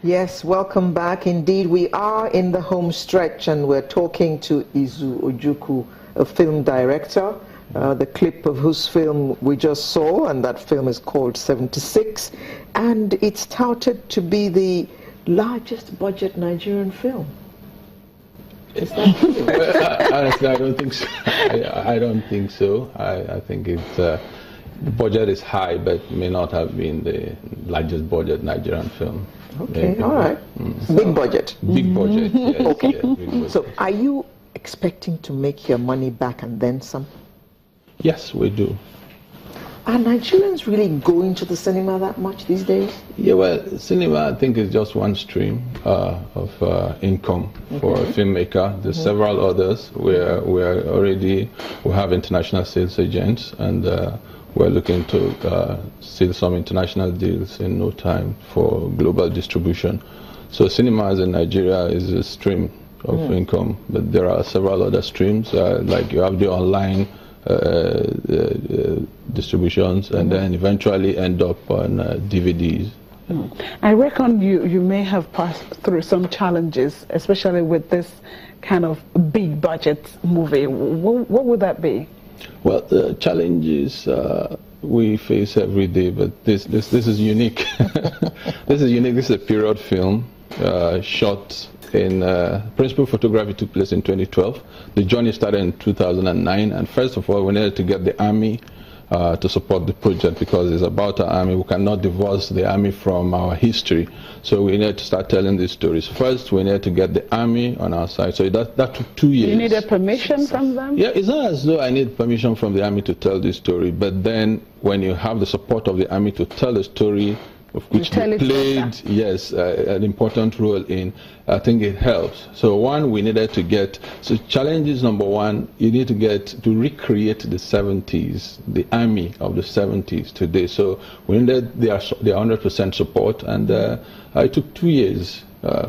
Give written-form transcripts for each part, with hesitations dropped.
Yes, welcome back. Indeed, we are in the home stretch and we're talking to Izu Ojukwu, a film director, the clip of whose film we just saw, and that film is called 76, and it's touted to be the largest budget Nigerian film. Is that true? Well, honestly, I don't think so. I don't think so. I think it's the budget is high, but may not have been the largest budget Nigerian film. Okay, Maybe. all right. Big budget. Big budget, yes. Okay. Yeah, big budget. So are you expecting to make your money back and then some? Yes, we do. Are Nigerians really going to the cinema that much these days? Yeah, well, cinema, I think, is just one stream of income for a filmmaker. There's several others where we have international sales agents, and we're looking to seal some international deals in no time for global distribution. So cinemas in Nigeria is a stream of income, but there are several other streams, like you have the online distributions, and then eventually end up on DVDs. I reckon you may have passed through some challenges, especially with this kind of big budget movie. What would that be? Well, the challenges we face every day, but this is unique. This is unique. This is a period film shot in principal photography took place in 2012. The journey started in 2009, and first of all, we needed to get the army to support the project, because it's about our army. We cannot divorce the army from our history, so we need to start telling these stories. First, we need to get the army on our side, so that took 2 years. You needed permission from them? Yeah, it's not as though I need permission from the army to tell this story, but then when you have the support of the army to tell the story, of which they played, yes, an important role in, I think it helps. So one, we needed to get, so challenges number one, you need to get to recreate the 70s, the army of the 70s today. So we needed their 100% support, and it took 2 years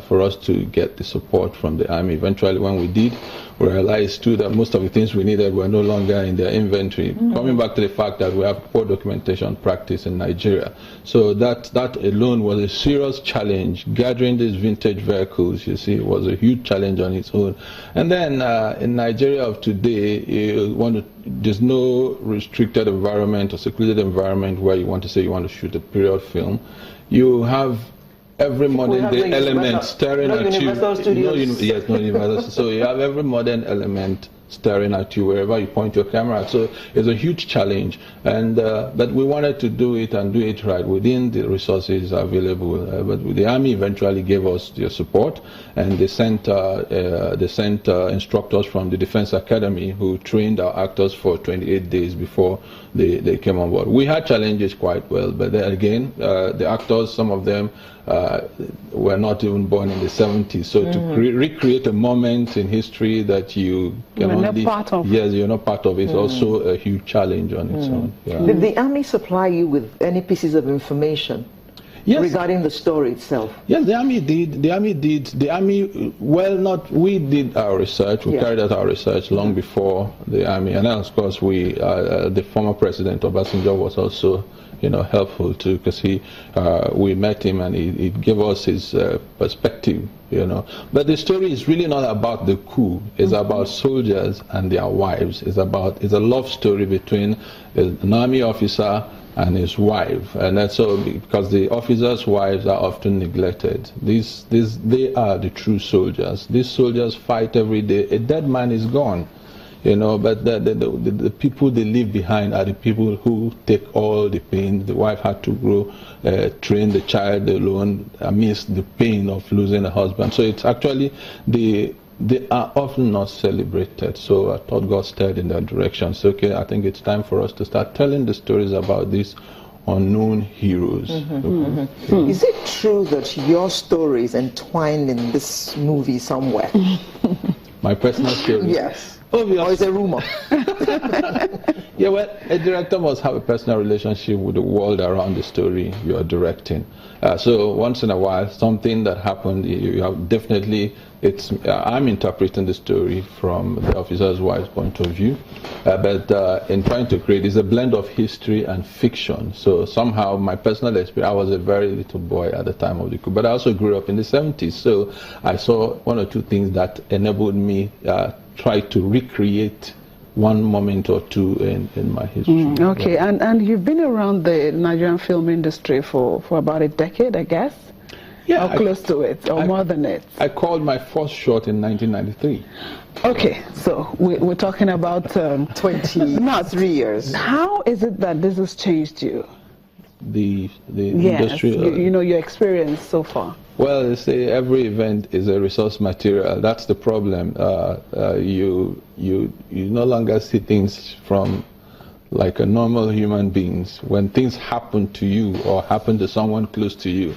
for us to get the support from the army. Eventually, when we did, we realized too that most of the things we needed were no longer in their inventory. Coming back to the fact that we have poor documentation practice in Nigeria. So that alone was a serious challenge. Gathering these vintage vehicles, you see, was a huge challenge on its own. And then in Nigeria of today, there's no restricted environment or secluded environment where you want to say you want to shoot a period film. You have every modern day element staring at you. No universal. So you have every modern element staring at you wherever you point your camera. So it's a huge challenge, and but we wanted to do it and do it right within the resources available. But the army eventually gave us their support, and they sent instructors from the Defense Academy who trained our actors for 28 days before they came on board. We had challenges quite well, but then again, the actors, some of them were not even born in the 70s. So to recreate a moment in history that you can not part of. Yes, you're not part of it. It's also a huge challenge on its own. Yeah. Did the army supply you with any pieces of information regarding the story itself? Yes, the army did. We did our research. We carried out our research long before the army. And then, of course, the former president Obasanjo was also, helpful too, because we met him and he gave us his perspective, But the story is really not about the coup. It's about soldiers and their wives. It's a love story between an army officer and his wife, and that's so because the officers' wives are often neglected. They are the true soldiers. These soldiers fight every day. A dead man is gone. But the people they leave behind are the people who take all the pain. The wife had to train the child alone amidst the pain of losing a husband. So it's actually, they are often not celebrated. So I thought God stirred in that direction. So I think it's time for us to start telling the stories about these unknown heroes. Is it true that your story is entwined in this movie somewhere? My personal story? Yes. Obviously. Or is it a rumor? Yeah, well, a director must have a personal relationship with the world around the story you are directing. So once in a while, something that happened, you have definitely, I'm interpreting the story from the officer's wife's point of view, but in trying to create, it's a blend of history and fiction. So somehow my personal experience, I was a very little boy at the time of the coup, but I also grew up in the 70s. So I saw one or two things that enabled me try to recreate one moment or two in my history. Okay, Yeah. and you've been around the Nigerian film industry for about a decade, I guess? Yeah, or close to it, or more than it? I called my first shot in 1993. Okay, so we're talking about 23 years. How is it that this has changed you? The yes, industry. You know, your experience so far. Well, they say every event is a resource material. That's the problem. You no longer see things from like a normal human beings. When things happen to you or happen to someone close to you,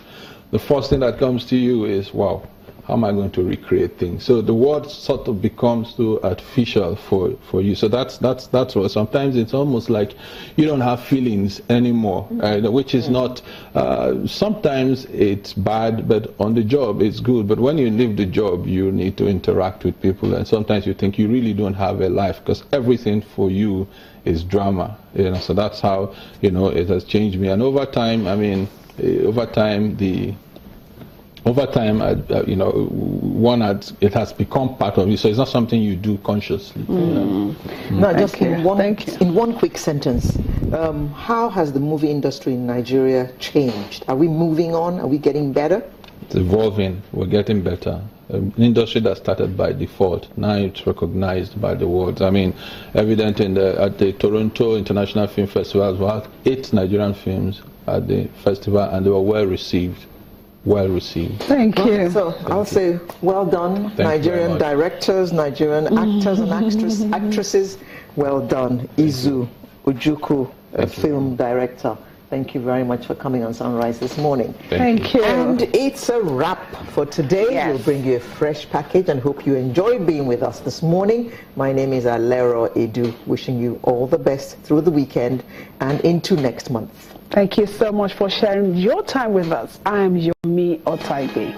the first thing that comes to you is, wow, how am I going to recreate things? So the world sort of becomes too artificial for you. So that's what sometimes it's almost like you don't have feelings anymore, which is not, sometimes it's bad, but on the job it's good. But when you leave the job, you need to interact with people, and sometimes you think you really don't have a life because everything for you is drama. So that's how, it has changed me. And over time, it has become part of you, so it's not something you do consciously. Now, just in one quick sentence, how has the movie industry in Nigeria changed? Are we moving on? Are we getting better? It's evolving. We're getting better. An industry that started by default, now it's recognized by the world. Evident at the Toronto International Film Festival, we had 8 Nigerian films at the festival, and they were well received. Thank you. So I'll say well done, Nigerian directors, Nigerian actors and actresses. Well done, Izu Ojukwu, a film director. Thank you very much for coming on Sunrise this morning. Thank you. And it's a wrap for today. Yes. We'll bring you a fresh package and hope you enjoy being with us this morning. My name is Alero Edu, wishing you all the best through the weekend and into next month. Thank you so much for sharing your time with us. I am Yomi Otaibe.